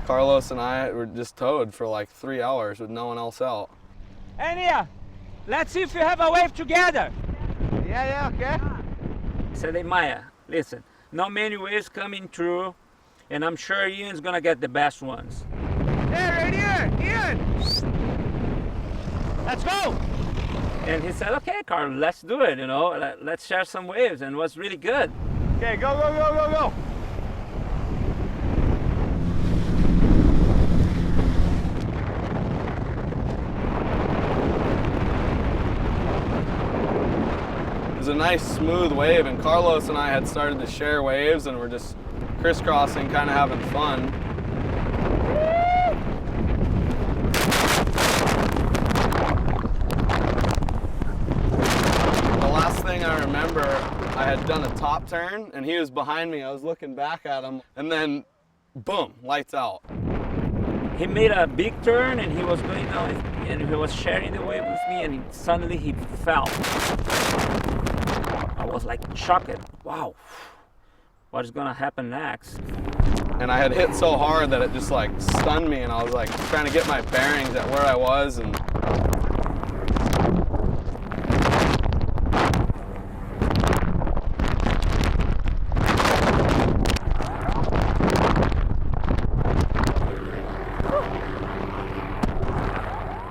Carlos and I were just towed for like 3 hours with no one else out. Hey, Nia, let's see if you have a wave together. Yeah, okay. I said, hey, Maya, listen, not many waves coming through, and I'm sure Ian's gonna get the best ones. Hey, right here, Ian! Let's go! And he said, okay, Carl, let's do it, you know, let's share some waves, and it was really good. Okay, go, go, go, go, go! It was a nice smooth wave, and Carlos and I had started to share waves, and we're just crisscrossing, kind of having fun. The last thing I remember, I had done a top turn, and he was behind me. I was looking back at him, and then boom, lights out. He made a big turn, and he was going down, and he was sharing the wave with me, and suddenly he fell. I was like shocked. Wow, what is gonna happen next? And I had hit so hard that it just like stunned me, and I was like trying to get my bearings at where I was, and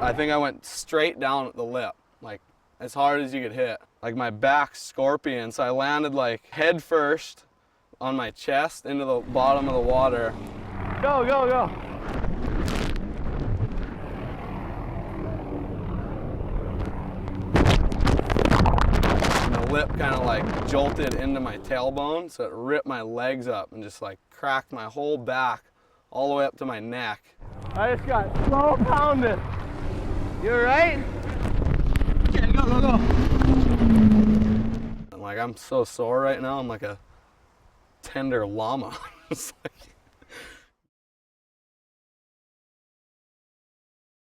I think I went straight down at the lip, like as hard as you could hit. Like my back scorpion, so I landed like head first on my chest into the bottom of the water. Go, go, go! And the lip kind of like jolted into my tailbone, so it ripped my legs up and just like cracked my whole back all the way up to my neck. I just got so pounded. You alright? Okay, go, go, go. And like I'm so sore right now, I'm like a tender llama. It's like